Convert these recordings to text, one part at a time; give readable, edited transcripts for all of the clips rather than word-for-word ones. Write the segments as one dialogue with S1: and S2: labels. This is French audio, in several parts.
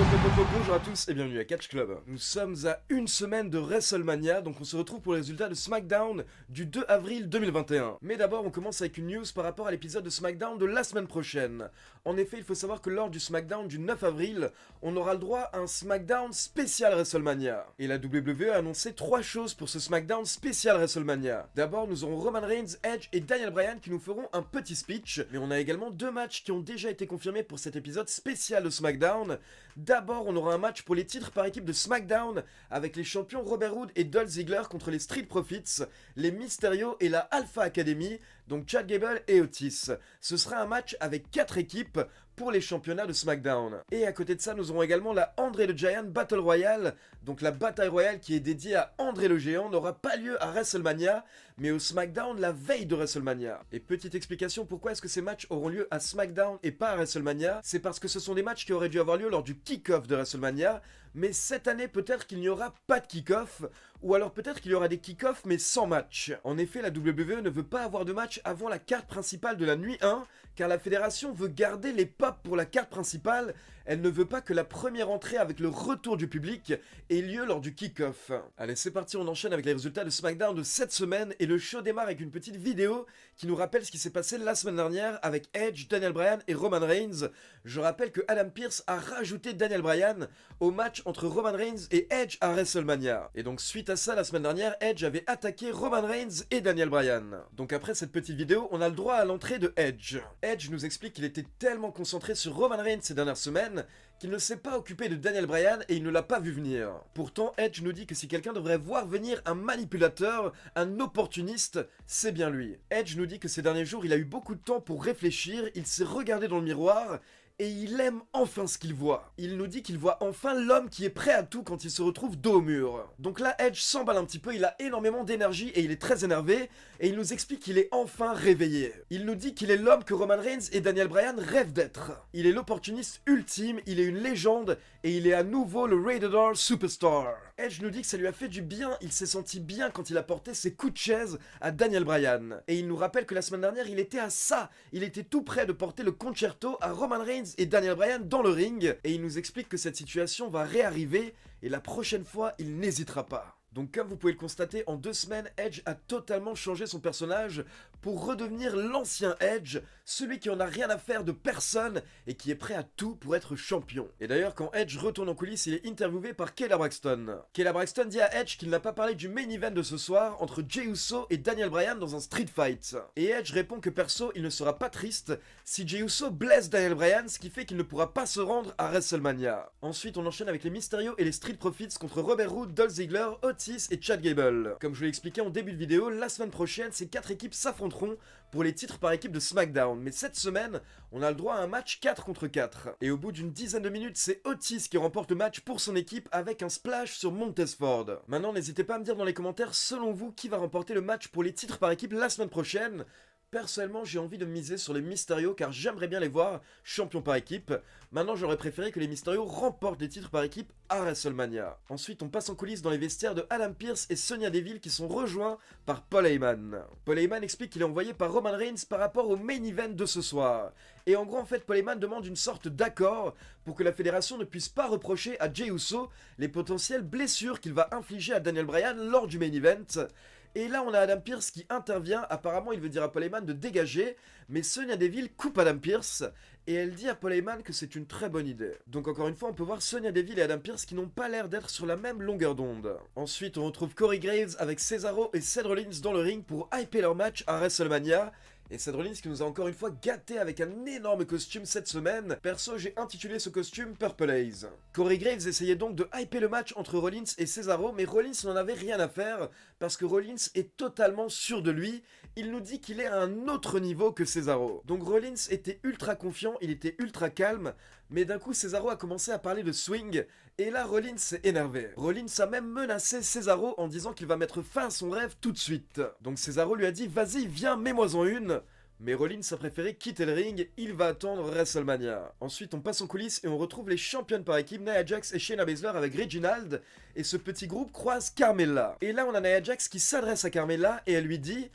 S1: Bonjour à tous et bienvenue à Catch Club. Nous sommes à une semaine de WrestleMania, donc on se retrouve pour les résultats de SmackDown du 2 avril 2021. Mais d'abord, on commence avec une news par rapport à l'épisode de SmackDown de la semaine prochaine. En effet, il faut savoir que lors du SmackDown du 9 avril, on aura le droit à un SmackDown spécial WrestleMania. Et la WWE a annoncé 3 choses pour ce SmackDown spécial WrestleMania. D'abord, nous aurons Roman Reigns, Edge et Daniel Bryan qui nous feront un petit speech, mais on a également 2 matchs qui ont déjà été confirmés pour cet épisode spécial de SmackDown. D'abord, on aura un match pour les titres par équipe de SmackDown avec les champions Robert Roode et Dolph Ziggler contre les Street Profits, les Mysterio et la Alpha Academy, donc Chad Gable et Otis. Ce sera un match avec 4 équipes pour les championnats de SmackDown. Et à côté de ça, nous aurons également la André le Giant Battle Royale, donc la bataille royale qui est dédiée à André le Géant n'aura pas lieu à WrestleMania, mais au SmackDown la veille de WrestleMania. Et petite explication, pourquoi est-ce que ces matchs auront lieu à SmackDown et pas à WrestleMania? C'est parce que ce sont des matchs qui auraient dû avoir lieu lors du kick-off de WrestleMania, mais cette année peut-être qu'il n'y aura pas de kick-off, ou alors peut-être qu'il y aura des kick-offs mais sans match. En effet, la WWE ne veut pas avoir de match avant la carte principale de la nuit 1, car la fédération veut garder les pops pour la carte principale, elle ne veut pas que la première entrée avec le retour du public ait lieu lors du kick-off. Allez, c'est parti, on enchaîne avec les résultats de SmackDown de cette semaine, et le show démarre avec une petite vidéo qui nous rappelle ce qui s'est passé la semaine dernière avec Edge, Daniel Bryan et Roman Reigns. Je rappelle que Adam Pearce a rajouté Daniel Bryan au match entre Roman Reigns et Edge à WrestleMania. Et donc suite à ça, la semaine dernière, Edge avait attaqué Roman Reigns et Daniel Bryan. Donc après cette petite vidéo, on a le droit à l'entrée de Edge. Edge nous explique qu'il était tellement concentré sur Roman Reigns ces dernières semaines qu'il ne s'est pas occupé de Daniel Bryan et il ne l'a pas vu venir. Pourtant, Edge nous dit que si quelqu'un devrait voir venir un manipulateur, un opportuniste, c'est bien lui. Edge nous dit que ces derniers jours, il a eu beaucoup de temps pour réfléchir, il s'est regardé dans le miroir et il aime enfin ce qu'il voit. Il nous dit qu'il voit enfin l'homme qui est prêt à tout quand il se retrouve dos au mur. Donc là, Edge s'emballe un petit peu, il a énormément d'énergie et il est très énervé, et il nous explique qu'il est enfin réveillé. Il nous dit qu'il est l'homme que Roman Reigns et Daniel Bryan rêvent d'être. Il est l'opportuniste ultime, il est une légende, et il est à nouveau le Rated R Superstar. Edge nous dit que ça lui a fait du bien, il s'est senti bien quand il a porté ses coups de chaise à Daniel Bryan. Et il nous rappelle que la semaine dernière, il était à ça, il était tout prêt de porter le concerto à Roman Reigns et Daniel Bryan dans le ring, et il nous explique que cette situation va réarriver, et la prochaine fois, il n'hésitera pas. Donc comme vous pouvez le constater, en 2 semaines, Edge a totalement changé son personnage pour redevenir l'ancien Edge, celui qui en a rien à faire de personne et qui est prêt à tout pour être champion. Et d'ailleurs, quand Edge retourne en coulisses, il est interviewé par Kayla Braxton. Kayla Braxton dit à Edge qu'il n'a pas parlé du main event de ce soir entre Jey Uso et Daniel Bryan dans un street fight. Et Edge répond que perso, il ne sera pas triste si Jey Uso blesse Daniel Bryan, ce qui fait qu'il ne pourra pas se rendre à WrestleMania. Ensuite, on enchaîne avec les Mysterio et les Street Profits contre Robert Roode, Dolph Ziggler, Otis et Chad Gable. Comme je vous l'ai expliqué en début de vidéo, la semaine prochaine, ces 4 équipes s'affronteront pour les titres par équipe de SmackDown. Mais cette semaine, on a le droit à un match 4 contre 4. Et au bout d'une dizaine de minutes, c'est Otis qui remporte le match pour son équipe avec un splash sur Montez-Ford. Maintenant, n'hésitez pas à me dire dans les commentaires, selon vous, qui va remporter le match pour les titres par équipe la semaine prochaine. Personnellement, j'ai envie de miser sur les Mysterio car j'aimerais bien les voir champions par équipe. Maintenant, j'aurais préféré que les Mysterio remportent les titres par équipe à WrestleMania. Ensuite, on passe en coulisses dans les vestiaires de Adam Pearce et Sonya Deville qui sont rejoints par Paul Heyman. Paul Heyman explique qu'il est envoyé par Roman Reigns par rapport au main event de ce soir. Et en gros, en fait, Paul Heyman demande une sorte d'accord pour que la fédération ne puisse pas reprocher à Jey Uso les potentielles blessures qu'il va infliger à Daniel Bryan lors du main event. Et là, on a Adam Pearce qui intervient. Apparemment, il veut dire à Paul Heyman de dégager, mais Sonya Deville coupe Adam Pearce et elle dit à Paul Heyman que c'est une très bonne idée. Donc encore une fois, on peut voir Sonya Deville et Adam Pearce qui n'ont pas l'air d'être sur la même longueur d'onde. Ensuite, on retrouve Corey Graves avec Cesaro et Seth Rollins dans le ring pour hyper leur match à WrestleMania. Et Seth Rollins qui nous a encore une fois gâté avec un énorme costume cette semaine. Perso, j'ai intitulé ce costume Purple Haze. Corey Graves essayait donc de hyper le match entre Rollins et Cesaro, mais Rollins n'en avait rien à faire parce que Rollins est totalement sûr de lui. Il nous dit qu'il est à un autre niveau que Cesaro. Donc Rollins était ultra confiant, il était ultra calme, mais d'un coup Cesaro a commencé à parler de swing, et là Rollins s'est énervé. Rollins a même menacé Cesaro en disant qu'il va mettre fin à son rêve tout de suite. Donc Cesaro lui a dit « Vas-y, viens, mets-moi-en une !» Mais Rollins a préféré quitter le ring, il va attendre WrestleMania. Ensuite, on passe en coulisses et on retrouve les championnes par équipe, Nia Jax et Shayna Baszler avec Reginald, et ce petit groupe croise Carmella. Et là, on a Nia Jax qui s'adresse à Carmella et elle lui dit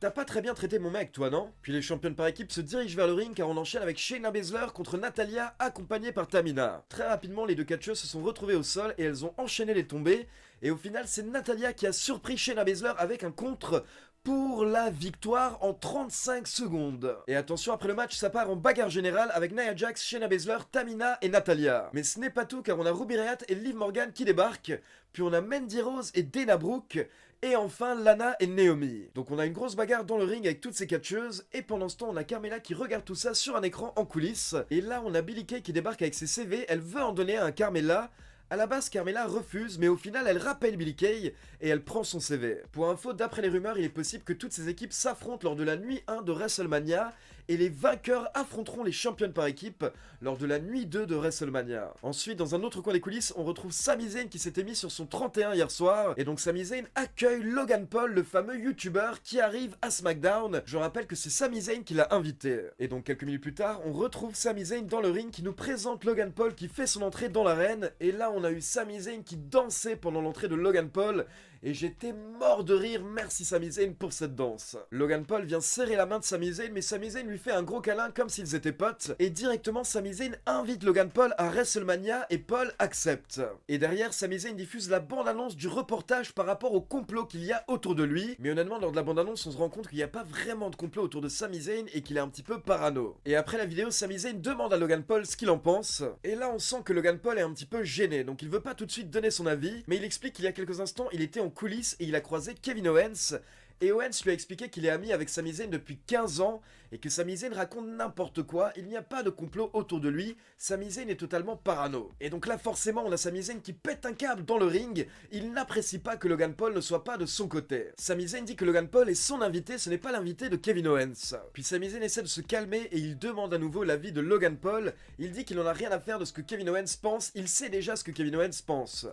S1: t'as pas très bien traité mon mec, toi, non? Puis les championnes par équipe se dirigent vers le ring car on enchaîne avec Shayna Baszler contre Natalya, accompagnée par Tamina. Très rapidement, les deux catcheuses se sont retrouvées au sol et elles ont enchaîné les tombées. Et au final, c'est Natalya qui a surpris Shayna Baszler avec un contre pour la victoire en 35 secondes. Et attention, après le match, ça part en bagarre générale avec Nia Jax, Shayna Baszler, Tamina et Natalya. Mais ce n'est pas tout car on a Ruby Riott et Liv Morgan qui débarquent, puis on a Mandy Rose et Dana Brooke, et enfin Lana et Naomi. Donc on a une grosse bagarre dans le ring avec toutes ces catcheuses, et pendant ce temps on a Carmella qui regarde tout ça sur un écran en coulisses. Et là on a Billie Kay qui débarque avec ses CV, elle veut en donner à un Carmella. À la base, Carmella refuse, mais au final, elle rappelle Billie Kay et elle prend son CV. Pour info, d'après les rumeurs, il est possible que toutes ces équipes s'affrontent lors de la nuit 1 de WrestleMania et les vainqueurs affronteront les championnes par équipe lors de la nuit 2 de WrestleMania. Ensuite, dans un autre coin des coulisses, on retrouve Sami Zayn qui s'était mis sur son 31 hier soir. Et donc Sami Zayn accueille Logan Paul, le fameux YouTuber qui arrive à SmackDown. Je rappelle que c'est Sami Zayn qui l'a invité. Et donc quelques minutes plus tard, on retrouve Sami Zayn dans le ring qui nous présente Logan Paul qui fait son entrée dans l'arène. Et là, on a eu Sami Zayn qui dansait pendant l'entrée de Logan Paul. Et j'étais mort de rire, merci Sami Zayn pour cette danse. Logan Paul vient serrer la main de Sami Zayn, mais Sami Zayn lui fait un gros câlin comme s'ils étaient potes. Et directement, Sami Zayn invite Logan Paul à WrestleMania et Paul accepte. Et derrière, Sami Zayn diffuse la bande-annonce du reportage par rapport au complot qu'il y a autour de lui. Mais honnêtement, lors de la bande-annonce, on se rend compte qu'il n'y a pas vraiment de complot autour de Sami Zayn et qu'il est un petit peu parano. Et après la vidéo, Sami Zayn demande à Logan Paul ce qu'il en pense. Et là, on sent que Logan Paul est un petit peu gêné, donc il veut pas tout de suite donner son avis, mais il explique qu'il y a quelques instants, il était en coulisses et il a croisé Kevin Owens. Et Owens lui a expliqué qu'il est ami avec Sami Zayn depuis 15 ans et que Sami Zayn raconte n'importe quoi, il n'y a pas de complot autour de lui, Sami Zayn est totalement parano. Et donc là forcément on a Sami Zayn qui pète un câble dans le ring, il n'apprécie pas que Logan Paul ne soit pas de son côté. Sami Zayn dit que Logan Paul est son invité, ce n'est pas l'invité de Kevin Owens. Puis Sami Zayn essaie de se calmer et il demande à nouveau l'avis de Logan Paul, il dit qu'il n'en a rien à faire de ce que Kevin Owens pense, il sait déjà ce que Kevin Owens pense.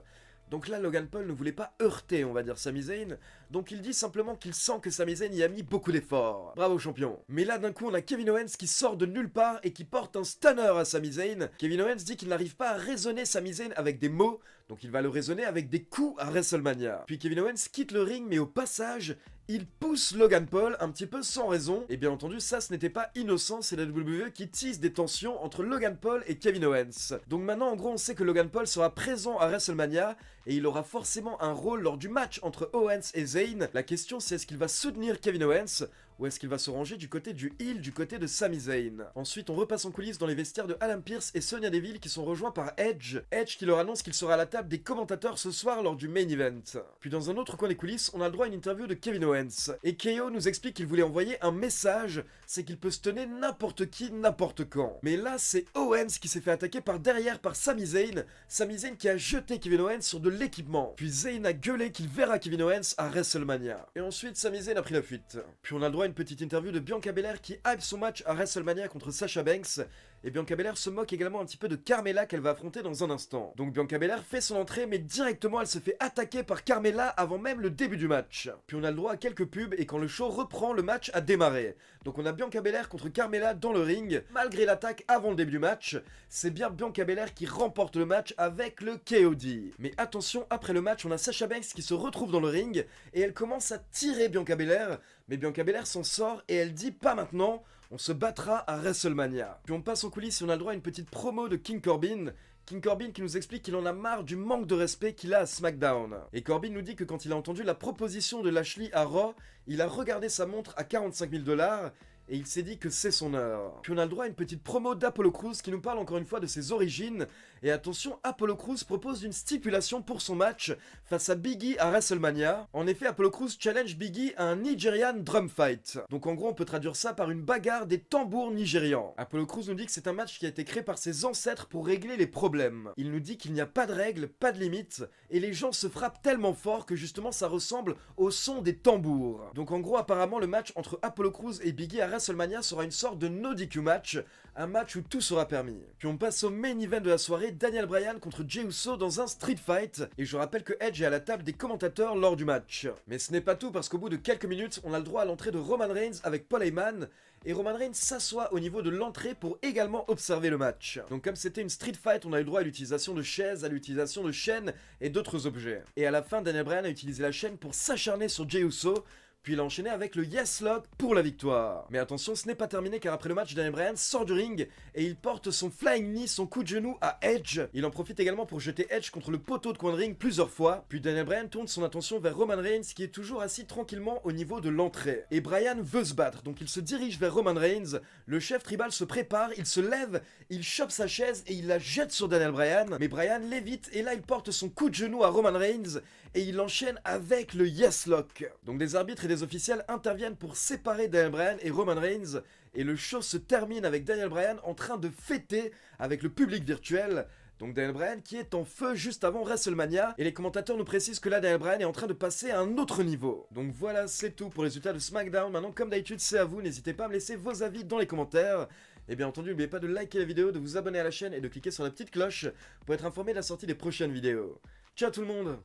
S1: Donc là, Logan Paul ne voulait pas heurter, on va dire, Sami Zayn, donc il dit simplement qu'il sent que Sami Zayn y a mis beaucoup d'efforts. Bravo champion. Mais là, d'un coup, on a Kevin Owens qui sort de nulle part et qui porte un stunner à Sami Zayn. Kevin Owens dit qu'il n'arrive pas à raisonner Sami Zayn avec des mots, donc il va le raisonner avec des coups à WrestleMania. Puis Kevin Owens quitte le ring, mais au passage, il pousse Logan Paul un petit peu sans raison. Et bien entendu, ça ce n'était pas innocent, c'est la WWE qui tease des tensions entre Logan Paul et Kevin Owens. Donc maintenant, en gros, on sait que Logan Paul sera présent à WrestleMania et il aura forcément un rôle lors du match entre Owens et Zayn. La question c'est est-ce qu'il va soutenir Kevin Owens ou est-ce qu'il va se ranger du côté du heel, du côté de Sami Zayn. Ensuite, on repasse en coulisses dans les vestiaires de Adam Pearce et Sonya Deville qui sont rejoints par Edge. Edge qui leur annonce qu'il sera à la table des commentateurs ce soir lors du main event. Puis dans un autre coin des coulisses, on a le droit à une interview de Kevin Owens. Et KO nous explique qu'il voulait envoyer un message, c'est qu'il peut se tenir n'importe qui, n'importe quand. Mais là, c'est Owens qui s'est fait attaquer par derrière par Sami Zayn. Sami Zayn qui a jeté Kevin Owens sur de l'équipement. Puis Zayn a gueulé qu'il verra Kevin Owens à WrestleMania. Et ensuite, Sami Zayn a pris la fuite. Puis on a le droit à une petite interview de Bianca Belair qui hype son match à WrestleMania contre Sasha Banks. Et Bianca Belair se moque également un petit peu de Carmella qu'elle va affronter dans un instant. Donc Bianca Belair fait son entrée, mais directement elle se fait attaquer par Carmella avant même le début du match. Puis on a le droit à quelques pubs et quand le show reprend, le match a démarré. Donc on a Bianca Belair contre Carmella dans le ring. Malgré l'attaque avant le début du match, c'est bien Bianca Belair qui remporte le match avec le KOD. Mais attention, après le match, on a Sasha Banks qui se retrouve dans le ring et elle commence à tirer Bianca Belair. Mais Bianca Belair s'en sort et elle dit pas maintenant, on se battra à WrestleMania. Puis on passe en coulisses et on a le droit à une petite promo de King Corbin. King Corbin qui nous explique qu'il en a marre du manque de respect qu'il a à SmackDown. Et Corbin nous dit que quand il a entendu la proposition de Lashley à Raw, il a regardé sa montre à 45 000 $ et il s'est dit que c'est son heure. Puis on a le droit à une petite promo d'Apollo Crews qui nous parle encore une fois de ses origines. Et attention, Apollo Crews propose une stipulation pour son match face à Big E à WrestleMania. En effet, Apollo Crews challenge Big E à un Nigerian drum fight. Donc en gros, on peut traduire ça par une bagarre des tambours nigérians. Apollo Crews nous dit que c'est un match qui a été créé par ses ancêtres pour régler les problèmes. Il nous dit qu'il n'y a pas de règles, pas de limites, et les gens se frappent tellement fort que justement ça ressemble au son des tambours. Donc en gros, apparemment, le match entre Apollo Crews et Big E à WrestleMania sera une sorte de no DQ match, un match où tout sera permis. Puis on passe au main event de la soirée, Daniel Bryan contre Jey Uso dans un street fight, et je rappelle que Edge est à la table des commentateurs lors du match. Mais ce n'est pas tout parce qu'au bout de quelques minutes, on a le droit à l'entrée de Roman Reigns avec Paul Heyman, et Roman Reigns s'assoit au niveau de l'entrée pour également observer le match. Donc comme c'était une street fight, on a eu le droit à l'utilisation de chaises, à l'utilisation de chaînes et d'autres objets. Et à la fin, Daniel Bryan a utilisé la chaîne pour s'acharner sur Jey Uso, puis il a enchaîné avec le Yes Lock pour la victoire. Mais attention, ce n'est pas terminé car après le match, Daniel Bryan sort du ring et il porte son flying knee, son coup de genou à Edge. Il en profite également pour jeter Edge contre le poteau de coin de ring plusieurs fois, puis Daniel Bryan tourne son attention vers Roman Reigns qui est toujours assis tranquillement au niveau de l'entrée. Et Bryan veut se battre, donc il se dirige vers Roman Reigns, le chef tribal se prépare, il se lève, il chope sa chaise et il la jette sur Daniel Bryan, mais Bryan l'évite et là il porte son coup de genou à Roman Reigns et il enchaîne avec le Yes Lock. Donc des arbitres et des officiels interviennent pour séparer Daniel Bryan et Roman Reigns et le show se termine avec Daniel Bryan en train de fêter avec le public virtuel. Donc Daniel Bryan qui est en feu juste avant WrestleMania et les commentateurs nous précisent que là Daniel Bryan est en train de passer à un autre niveau. Donc voilà, c'est tout pour les résultats de SmackDown. Maintenant comme d'habitude c'est à vous, n'hésitez pas à me laisser vos avis dans les commentaires. Et bien entendu n'oubliez pas de liker la vidéo, de vous abonner à la chaîne et de cliquer sur la petite cloche pour être informé de la sortie des prochaines vidéos. Ciao tout le monde!